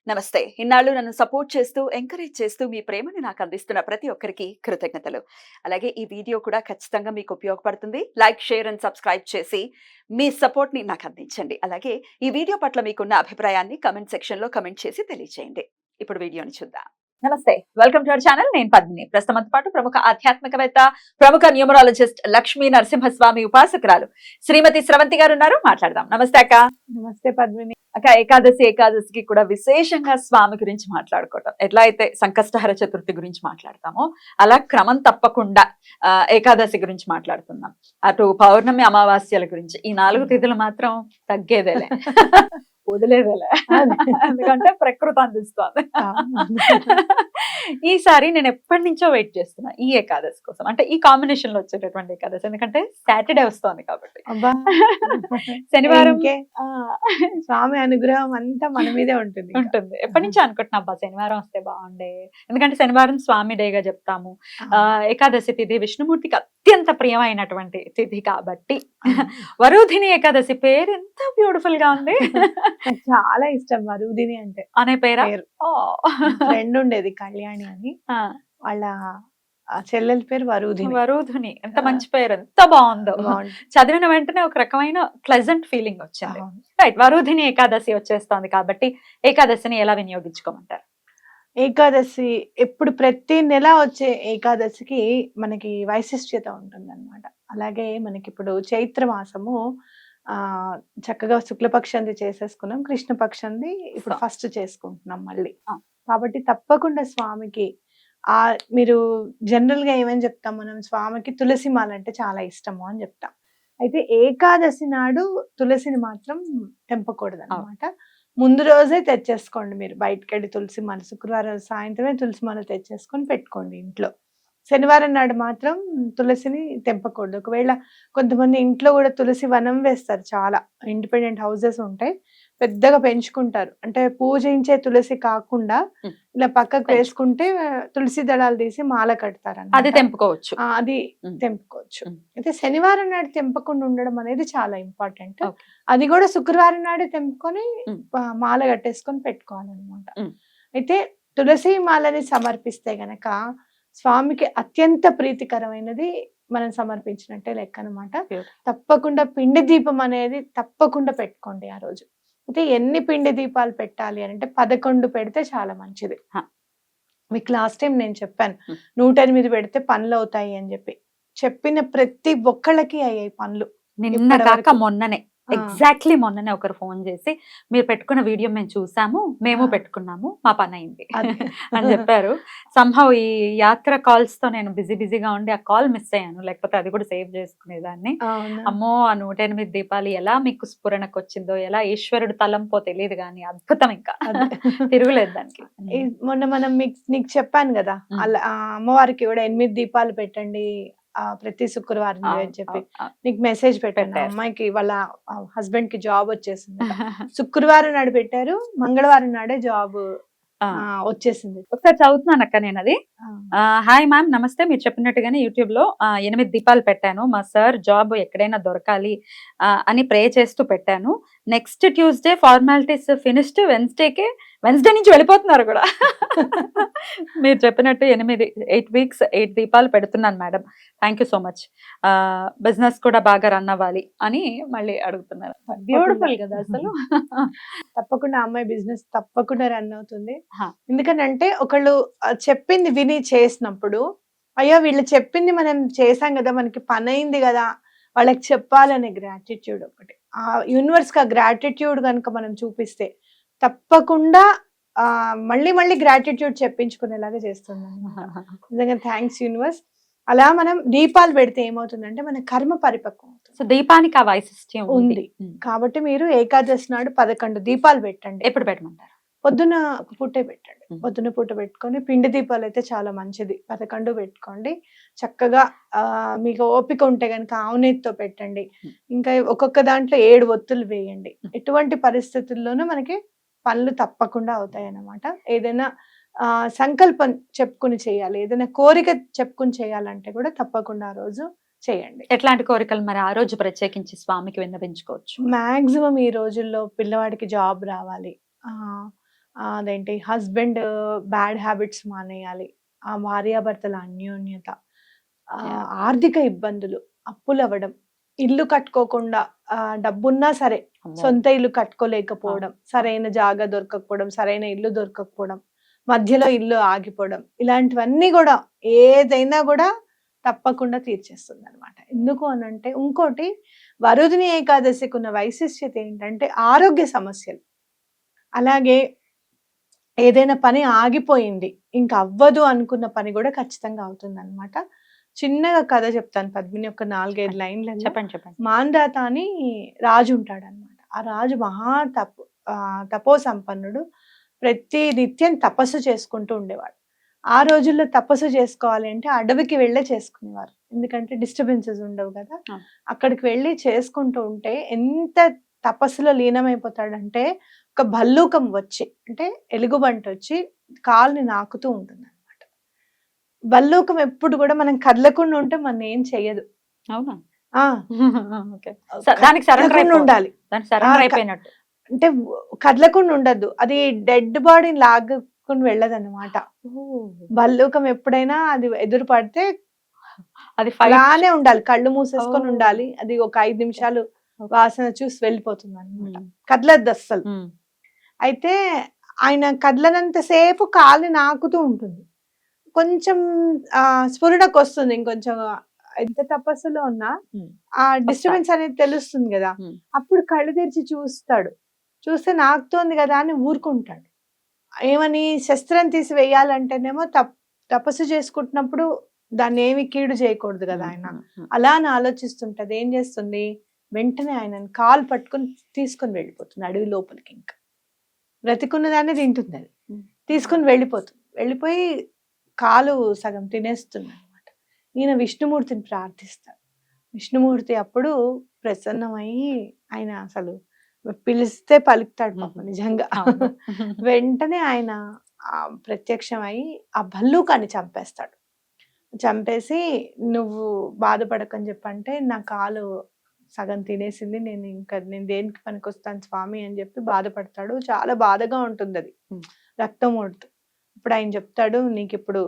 నమస్తే. ఇన్నాళ్ళు నన్ను సపోర్ట్ చేస్తూ, ఎంకరేజ్ చేస్తూ మీ ప్రేమని నాకు అందిస్తున్న ప్రతి ఒక్కరికి కృతజ్ఞతలు. అలాగే ఈ వీడియో కూడా ఖచ్చితంగా మీకు ఉపయోగపడుతుంది. లైక్, షేర్ అండ్ సబ్స్క్రైబ్ చేసి మీ సపోర్ట్‌ని నాకు అందించండి. అలాగే ఈ వీడియో పట్ల మీకున్న అభిప్రాయాన్ని కామెంట్ సెక్షన్‌లో కామెంట్ చేసి తెలియజేయండి. ఇప్పుడు వీడియోని చూద్దాం. నమస్తే. Welcome to our channel. నేను పద్మిని. ప్రస్తుతంతో పాటు ప్రముఖ ఆధ్యాత్మికవేత్త, ప్రముఖ న్యూమరాలజిస్ట్ లక్ష్మీ నరసింహస్వామి ఉపాసకురాలు శ్రీమతి స్రవంతి గారు ఉన్నారు. మాట్లాడదాం. నమస్తే అక్క. నమస్తే పద్మిని. అక్క, ఏకాదశికి కూడా విశేషంగా స్వామి గురించి మాట్లాడుకోవటం, ఎట్లా అయితే సంకష్టహర చతుర్థి గురించి మాట్లాడతామో అలా క్రమం తప్పకుండా ఏకాదశి గురించి మాట్లాడుతున్నాం. అటు పౌర్ణమి, అమావాస్యల గురించి ఈ 4 తిథులు మాత్రం తగ్గేదేలే, వదిలేదేలే. ఎందుకంటే ప్రకృతి అందిస్తోంది. ఈసారి నేను ఎప్పటి నుంచో వెయిట్ చేస్తున్నా ఈ ఏకాదశి కోసం, అంటే ఈ కాంబినేషన్ లో వచ్చేటటువంటి ఏకాదశి. ఎందుకంటే సాటర్డే వస్తోంది కాబట్టి. శనివారం స్వామి అనుగ్రహం అంతా మన మీదే ఉంటుంది. ఎప్పటి నుంచో అనుకుంటున్నా, అబ్బా శనివారం వస్తే బాగుండే. ఎందుకంటే శనివారం స్వామి డేగా చెప్తాము. ఏకాదశి తిథి విష్ణుమూర్తికి అత్యంత ప్రియమైనటువంటి తిథి కాబట్టి. వరుధిని ఏకాదశి పేరు ఎంత బ్యూటిఫుల్ గా ఉంది. చాలా ఇష్టం వరుధిని అంటే. అనే పేరు ఫ్రెండ్ ఉండేది కళ్యాణి అని, వాళ్ళ చెల్లెల పేరు వరుధిని. వరుధిని ఎంత మంచి పేరు, ఎంత బాగుందో. చదివిన వెంటనే ఒక రకమైన ప్లెజెంట్ ఫీలింగ్ వచ్చింది. రైట్, వరుధిని ఏకాదశి వచ్చేస్తోంది కాబట్టి ఏకాదశిని ఎలా వినియోగించుకోమంటారు? ఏకాదశి ఎప్పుడు ప్రతి నెల వచ్చే ఏకాదశికి మనకి వైశిష్ట్యత ఉంటుంది అనమాట. అలాగే మనకి ఇప్పుడు చైత్ర మాసము చక్కగా శుక్లపక్షంది చేసేసుకున్నాం, కృష్ణపక్షంది ఇప్పుడు ఫస్ట్ చేసుకుంటున్నాం మళ్ళీ. కాబట్టి తప్పకుండా స్వామికి మీరు జనరల్ గా ఏమని చెప్తాం మనం, స్వామికి తులసి మాల అంటే చాలా ఇష్టము అని చెప్తాం. అయితే ఏకాదశి నాడు తులసిని మాత్రం తెంపకూడదు అనమాట. ముందు రోజే తెచ్చేసుకోండి, మీరు బయటకు వెళ్ళి తులసి మాల శుక్రవారం సాయంత్రమే తులసి మాల తెచ్చేసుకొని పెట్టుకోండి ఇంట్లో. శనివారం నాడు మాత్రం తులసిని తెంపకూడదు. ఒకవేళ కొంతమంది ఇంట్లో కూడా తులసి వనం వేస్తారు, చాలా ఇండిపెండెంట్ హౌసెస్ ఉంటాయి, పెద్దగా పెంచుకుంటారు. అంటే పూజించే తులసి కాకుండా ఇలా పక్కకు వేసుకుంటే తులసి దళాలు తీసి మాల కడతారు, అది తెంపుకోవచ్చు. అది తెంపుకోవచ్చు. అయితే శనివారం నాడు తెంపకుండా ఉండడం అనేది చాలా ఇంపార్టెంట్. అది కూడా శుక్రవారం నాడే తెంపుకొని మాల కట్టేసుకొని పెట్టుకోవాలన్నమాట. అయితే తులసి మాలని సమర్పిస్తే గనక స్వామికి అత్యంత ప్రీతికరమైనది మనం సమర్పించినట్టే లెక్క అనమాట. తప్పకుండా పిండి దీపం అనేది తప్పకుండా పెట్టుకోండి ఆ రోజు. అయితే ఎన్ని పిండి దీపాలు పెట్టాలి అంటే 11 పెడితే చాలా మంచిది. మీకు లాస్ట్ టైం నేను చెప్పాను 108 పెడితే పనులు అవుతాయి అని చెప్పిన ప్రతి ఒక్కళ్ళకి అయ్యాయి పనులు. నిన్న కాక మొన్ననే, ఎగ్జాక్ట్లీ మొన్ననే ఒకరు ఫోన్ చేసి, మీరు పెట్టుకున్న వీడియో మేము చూసాము, మేము పెట్టుకున్నాము, మా పని అయింది అని చెప్పారు. సంహౌ ఈ యాత్ర కాల్స్ తో నేను బిజీగా ఉండి ఆ కాల్ మిస్ అయ్యాను, లేకపోతే అది కూడా సేవ్ చేసుకునేదాన్ని. అమ్మో, ఆ 108 దీపాలు ఎలా మీకు స్ఫురణకు వచ్చిందో, ఎలా ఈశ్వరుడు తలంపో తెలియదు కానీ అద్భుతం, ఇంకా తిరుగులేదు దానికి. మొన్న మనం నీకు చెప్పాను కదా, అలా అమ్మవారికి కూడా 8 దీపాలు పెట్టండి ప్రతి శుక్రవారం అని చెప్పి నీకు మెసేజ్ పెట్టాను. అమ్మాయికి వాళ్ళ హస్బెండ్ కి జాబ్ వచ్చేసింది. శుక్రవారం నాడు పెట్టారు, మంగళవారం నాడే జాబ్ వచ్చేసింది. ఒకసారి చదువుతున్నాను అక్క నేను అది. హాయ్ మ్యామ్, నమస్తే. మీరు చెప్పినట్టుగానే యూట్యూబ్ లో 8 దీపాలు పెట్టాను. మా సార్ జాబ్ ఎక్కడైనా దొరకాలి అని ప్రే చేస్తూ పెట్టాను. Next Tuesday formalities finished, Wednesday నుంచి వెళ్ళిపోతున్నారు కూడా. మీరు చెప్పినట్టు 8 వీక్స్ 8 దీపాలు పెడుతున్నాను madam, thank you so much. Business కూడా బాగా రన్ అవ్వాలి అని మళ్ళీ అడుగుతున్నారు. బ్యూటిఫుల్ కదా అసలు. తప్పకుండా అమ్మాయి బిజినెస్ తప్పకుండా రన్ అవుతుంది. ఎందుకంటే ఒకళ్ళు చెప్పింది విని చేసినప్పుడు, అయ్యో వీళ్ళు చెప్పింది మనం చేసాం కదా, మనకి పని అయింది కదా, వాళ్ళకి చెప్పాలనే గ్రాటిట్యూడ్ ఒకటి. ఆ యూనివర్స్ కి ఆ గ్రాటిట్యూడ్ కనుక మనం చూపిస్తే తప్పకుండా మళ్ళీ గ్రాటిట్యూడ్ చెప్పించుకునేలాగా చేస్తుంది. నిజంగా థ్యాంక్స్ యూనివర్స్. అలా మనం దీపాలు పెడితే ఏమవుతుందంటే మన కర్మ పరిపక్వం అవుతుంది. సో దీపానికి ఆ వైశిష్ట్యం ఉంది కాబట్టి మీరు ఏకాదశి నాడు 11 దీపాలు పెట్టండి. ఎప్పుడు పెట్టమంటారు? పొద్దున పూటే పెట్టండి. పొద్దున పూట పెట్టుకొని పిండి దీపాలు అయితే చాలా మంచిది, 11 పెట్టుకోండి. చక్కగా మీకు ఓపిక ఉంటే కనుక ఆవునేతితో పెట్టండి. ఇంకా ఒక్కొక్క దాంట్లో 7 ఒత్తులు వేయండి. ఎటువంటి పరిస్థితుల్లోనూ మనకి పనులు తప్పకుండా అవుతాయి అన్నమాట. ఏదైనా సంకల్పం చెప్పుకుని చేయాలి, ఏదైనా కోరిక చెప్పుకుని చేయాలంటే కూడా తప్పకుండా ఆ రోజు చేయండి. ఎట్లాంటి కోరికలు మరి ఆ రోజు ప్రత్యేకించి స్వామికి విన్నవించుకోవచ్చు? మాక్సిమం ఈ రోజుల్లో పిల్లవాడికి జాబ్ రావాలి, అదేంటి హస్బెండ్ బ్యాడ్ హ్యాబిట్స్ మానేయాలి, ఆ భార్యాభర్తల అన్యోన్యత, Yeah. ఆర్థిక ఇబ్బందులు, అప్పులవ్వడం, ఇల్లు కట్టుకోకుండా, డబ్బున్నా సరే అమ్మో. సొంత ఇల్లు కట్టుకోలేకపోవడం, సరైన జాగా దొరకకపోవడం, సరైన ఇల్లు దొరకకపోవడం, మధ్యలో ఇల్లు ఆగిపోవడం, ఇలాంటివన్నీ కూడా ఏదైనా కూడా తప్పకుండా తీర్చేస్తుంది అనమాట. ఎందుకు అనంటే ఇంకోటి, వరుదిని ఏకాదశికి ఉన్న వైశిష్ట్యత ఏంటంటే ఆరోగ్య సమస్యలు, అలాగే ఏదైనా పని ఆగిపోయింది ఇంకా అవ్వదు అనుకున్న పని కూడా ఖచ్చితంగా అవుతుంది అనమాట. చిన్నగా కథ చెప్తాను పద్మిని, ఒక 4-5 లైన్లలో. చెప్పండి. మాంధాత అని రాజు ఉంటాడనమాట. ఆ రాజు మహా తపో సంపన్నుడు. ప్రతి నిత్యం తపస్సు చేసుకుంటూ ఉండేవాడు. ఆ రోజుల్లో తపస్సు చేసుకోవాలి అంటే అడవికి వెళ్ళే చేసుకునేవారు, ఎందుకంటే డిస్టర్బెన్సెస్ ఉండవు కదా. ఆ. అక్కడికి వెళ్ళి చేసుకుంటూ ఉంటే ఎంత తపస్సులో లీనమైపోతాడంటే, ఒక భల్లూకం వచ్చి, అంటే ఎలుగుబంటి వచ్చి కాలుని నాకుతూ ఉంటుంది అనమాట. భల్లూకం ఎప్పుడు కూడా మనం కదలకుండా ఉంటే మనం ఏం చెయ్యదు. అవునా? ఆ ఓకే. దానికి సరెండర్ కదలకుండా ఉండాలి, దానికి సరెండర్ అయిపోయినట్టు. అంటే కదలకుండా ఉండద్దు, అది డెడ్ బాడీని లాక్కుని వెళ్ళదన్నమాట. భల్లూకం ఎప్పుడైనా అది ఎదురు పడితే అది అలానే ఉండాలి, కళ్ళు మూసేసుకొని ఉండాలి. అది ఒక 5 నిమిషాలు వాసన చూసి వెళ్ళిపోతుంది అనమాట, కదలద్దు అస్సలు. అయితే ఆయన కదలనంత సేపు కాలు నాకుతూ ఉంటుంది. కొంచెం స్ఫురణకు వస్తుంది, ఇంకొంచెం ఎంత తపస్సులో ఉన్నా ఆ డిస్టర్బెన్స్ అనేది తెలుస్తుంది కదా. అప్పుడు కళ్ళు తెరిచి చూస్తాడు, చూస్తే నాకుతోంది కదా అని ఊరుకుంటాడు. ఏమని, శస్త్రం తీసి వేయాలంటేనేమో తపస్సు చేసుకుంటున్నప్పుడు దాన్ని ఏమి కీడు చేయకూడదు కదా ఆయన. అలా అని ఆలోచిస్తుంటది. ఏం చేస్తుంది, వెంటనే ఆయనని కాలు పట్టుకుని తీసుకొని వెళ్ళిపోతుంది అడవి లోపలికి. ఇంకా బ్రతికున్న దాన్ని తింటుంది అది, తీసుకుని వెళ్ళిపోతుంది. వెళ్ళిపోయి కాలు సగం తినేస్తుంది అనమాట. ఈయన విష్ణుమూర్తిని ప్రార్థిస్తాడు. విష్ణుమూర్తి అప్పుడు ప్రసన్నమయ్యి, ఆయన అసలు పిలిస్తే పలుకుతాడు పాప నిజంగా. వెంటనే ఆయన ప్రత్యక్షమై ఆ భల్లూకాన్ని చంపేస్తాడు. చంపేసి, నువ్వు బాధపడకని చెప్పంటే, నా కాలు సగం తినేసింది, నేను దేనికి పనికొస్తాను స్వామి అని చెప్పి బాధపడతాడు. చాలా బాధగా ఉంటుంది అది, రక్తం ఓడుతూ. ఇప్పుడు ఆయన చెప్తాడు, నీకు ఇప్పుడు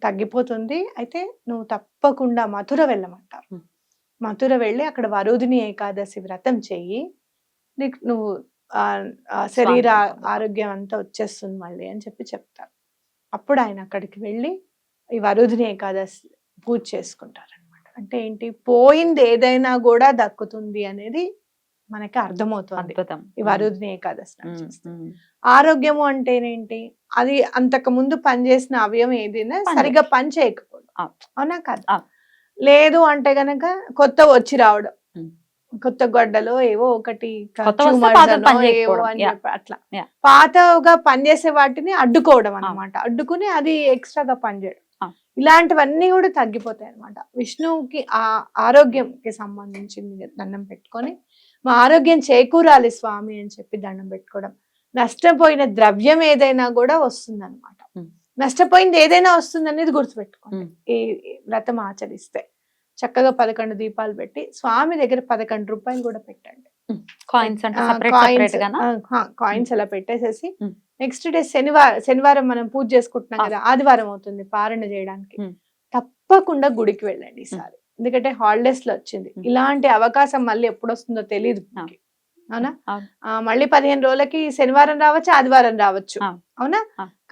తగ్గిపోతుంది, అయితే నువ్వు తప్పకుండా మథుర వెళ్ళమంటారు. మథుర వెళ్ళి అక్కడ వరుదిని ఏకాదశి వ్రతం చెయ్యి, నీకు నువ్వు శరీర ఆరోగ్యం అంతా వచ్చేస్తుంది మళ్ళీ అని చెప్పి చెప్తారు. అప్పుడు ఆయన అక్కడికి వెళ్ళి ఈ వరుదిని ఏకాదశి పూజ చేసుకుంటారు అనమాట. అంటే ఏంటి, పోయింది ఏదైనా కూడా దక్కుతుంది అనేది మనకి అర్థమవుతుంది ఈ వరుదిని ఏకాదశి. ఆరోగ్యము అంటేనేంటి, అది అంతకు ముందు పనిచేసిన అవయవం ఏదైనా సరిగా పని చేయకపోవడం, అవునా కదా. లేదు అంటే గనక కొత్త వచ్చి రావడం, కొత్త గొడ్డలో ఏవో ఒకటి ఏవో అని చెప్పి అట్లా పాతగా పనిచేసే వాటిని అడ్డుకోవడం అన్నమాట. అడ్డుకుని అది ఎక్స్ట్రాగా పనిచేయడం, ఇలాంటివన్నీ కూడా తగ్గిపోతాయి అన్నమాట. విష్ణువుకి ఆ ఆరోగ్యంకి సంబంధించింది దండం పెట్టుకొని, మా ఆరోగ్యం చేకూరాలి స్వామి అని చెప్పి దండం పెట్టుకోవడం. నష్టపోయిన ద్రవ్యం ఏదైనా కూడా వస్తుంది అనమాట. నష్టపోయింది ఏదైనా వస్తుంది అనేది గుర్తుపెట్టుకోండి. ఈ వ్రతం ఆచరిస్తే చక్కగా 11 దీపాలు పెట్టి స్వామి దగ్గర 11 రూపాయలు కూడా పెట్టండి. కాయిన్స్ అలా పెట్టేసేసి, నెక్స్ట్ డే శనివారం మనం పూజ చేసుకుంటున్నాం కదా, ఆదివారం అవుతుంది పారణ చేయడానికి, తప్పకుండా గుడికి వెళ్ళండి ఈసారి. ఎందుకంటే హాలిడేస్ లో వచ్చింది, ఇలాంటి అవకాశం మళ్ళీ ఎప్పుడు వస్తుందో తెలియదు, అవునా. మళ్ళీ 15 రోజులకి శనివారం రావచ్చు, ఆదివారం రావచ్చు, అవునా.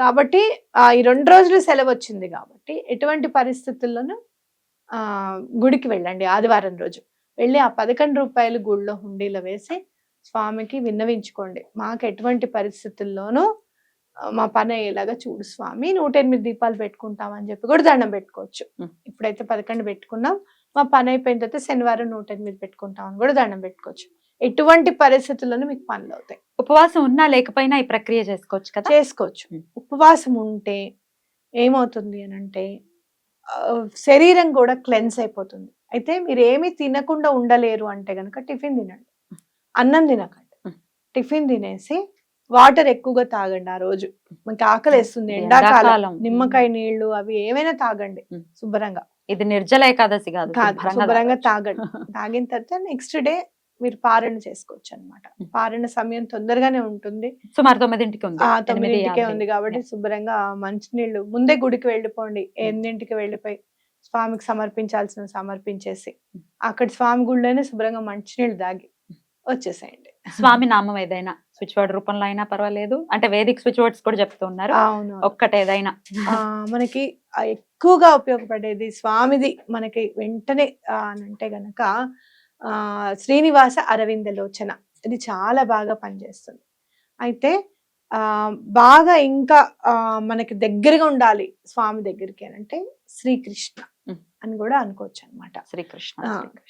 కాబట్టి ఈ 2 రోజులు సెలవు వచ్చింది కాబట్టి ఎటువంటి పరిస్థితుల్లోనూ గుడికి వెళ్ళండి. ఆదివారం రోజు వెళ్ళి ఆ 11 రూపాయలు గుడిలో హుండీలో వేసి స్వామికి విన్నవించుకోండి, మాకు ఎటువంటి పరిస్థితుల్లోనూ మా పని అయ్యేలాగా చూడు స్వామి, 108 దీపాలు పెట్టుకుంటామని చెప్పి కూడా దండం పెట్టుకోవచ్చు. ఇప్పుడైతే 11 పెట్టుకున్నాం, మా పని అయిపోయిన తర్వాత శనివారం 108 పెట్టుకుంటామని కూడా దండం పెట్టుకోవచ్చు. ఎటువంటి పరిస్థితుల్లోనూ మీకు పనులు అవుతాయి. ఉపవాసం ఉన్నా లేకపోయినా ఈ ప్రక్రియ చేసుకోవచ్చు కదా. చేసుకోవచ్చు. ఉపవాసం ఉంటే ఏమవుతుంది అని అంటే, శరీరం కూడా క్లెన్స్ అయిపోతుంది. అయితే మీరు ఏమి తినకుండా ఉండలేరు అంటే గనక టిఫిన్ తినండి, అన్నం తినకండి. టిఫిన్ తినేసి వాటర్ ఎక్కువగా తాగండి. ఆ రోజు మనకి ఆకలి వేస్తుంది, ఎండాకాలం, నిమ్మకాయ నీళ్లు అవి ఏమైనా తాగండి శుభ్రంగా. ఇది నిర్జల ఏకాదశి కాదు, శుభ్రంగా తాగండి. తాగిన తర్వాత నెక్స్ట్ డే మీరు పారణ చేసుకోవచ్చు అన్నమాట. పారణ సమయం తొందరగానే ఉంటుంది. సుమారు 9ంటికి ఉంది. 9ంటికే 8:50. ఉంది కాబట్టి శుభ్రంగా మంచినీళ్ళు ముందే గుడికి వెళ్ళిపోండి. 8ంటికి వెళ్ళిపోయి స్వామికి సమర్పించాల్సిన సమర్పించేసి అక్కడ స్వామి గుడిలోనే శుభ్రంగా మంచినీళ్ళు తాగి వచ్చేసేయండి. స్వామి నామం ఏదైనా స్విచ్ వర్డ్ రూపంలో అయినా పర్వాలేదు, అంటే వేదిక్ స్విచ్ వర్డ్స్ కూడా చెప్తున్నారు, అవును. ఒక్కటి ఏదైనా. మనకి ఎక్కువగా ఉపయోగపడేది స్వామిది మనకి వెంటనే అని అంటే గనక శ్రీనివాస అరవింద లోచన, ఇది చాలా బాగా పనిచేస్తుంది. అయితే బాగా ఇంకా మనకి దగ్గరగా ఉండాలి స్వామి దగ్గరికి అని అంటే శ్రీకృష్ణ అని కూడా అనుకోవచ్చు అనమాట. శ్రీకృష్ణ.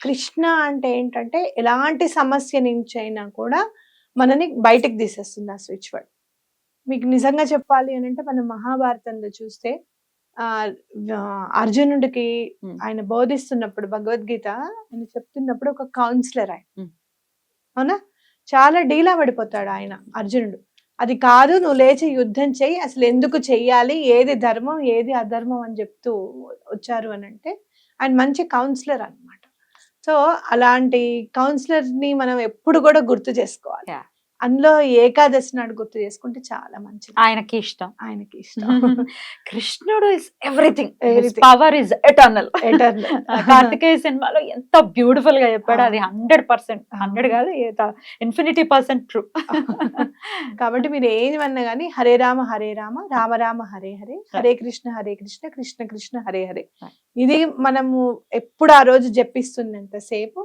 కృష్ణ అంటే ఏంటంటే ఎలాంటి సమస్య నుంచి అయినా కూడా మనని బయటకు తీసేస్తుంది ఆ స్విచ్ వర్డ్. మీకు నిజంగా చెప్పాలి అని అంటే మనం మహాభారతంలో చూస్తే అర్జునుడికి ఆయన బోధిస్తున్నప్పుడు భగవద్గీత ఆయన చెప్తున్నప్పుడు ఒక కౌన్సిలర్ ఆయన, అవునా, చాలా డీలా పడిపోతాడు ఆయన అర్జునుడు. అది కాదు, నువ్వు లేచి యుద్ధం చెయ్యి, అసలు ఎందుకు చెయ్యాలి, ఏది ధర్మం ఏది అధర్మం అని చెప్తూ వచ్చారు అని అంటే ఆయన మంచి కౌన్సిలర్ అన్నమాట. సో అలాంటి కౌన్సిలర్ ని మనం ఎప్పుడు కూడా గుర్తు చేసుకోవాలి. అందులో ఏకాదశి నాడు గుర్తు చేసుకుంటే చాలా మంచిది. ఆయనకి ఇష్టం. కృష్ణుడు is everything, power is eternal. Karthikeya సినిమాలో ఎంత బ్యూటిఫుల్ గా చెప్పాడు, అది 100%, 100 కాదు ఇన్ఫినిటీ% ట్రూ. కాబట్టి మీరు ఏమన్నా కానీ హరే రామ రామ రామ హరే హరే, హరే కృష్ణ కృష్ణ కృష్ణ హరే హరే, ఇది మనము ఎప్పుడు ఆ రోజు జపిస్తున్నంతసేపు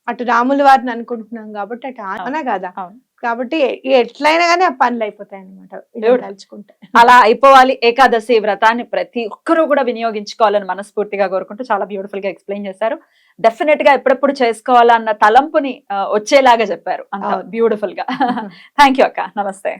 అటు రాముల వారిని అనుకుంటున్నాం కాబట్టి అటు ఆన కదా, కాబట్టి ఎట్లయినా కానీ ఆ పనులు అయిపోతాయి అనమాట తలుచుకుంటే. అలా అయిపోవాలి. ఏకాదశి వ్రతాన్ని ప్రతి ఒక్కరూ కూడా వినియోగించుకోవాలని మనస్ఫూర్తిగా కోరుకుంటూ చాలా బ్యూటిఫుల్ గా ఎక్స్ప్లెయిన్ చేశారు. డెఫినెట్ గా ఎప్పుడెప్పుడు చేసుకోవాలన్న తలంపుని వచ్చేలాగా చెప్పారు అంత బ్యూటిఫుల్ గా. థ్యాంక్ యూ అక్క. నమస్తే.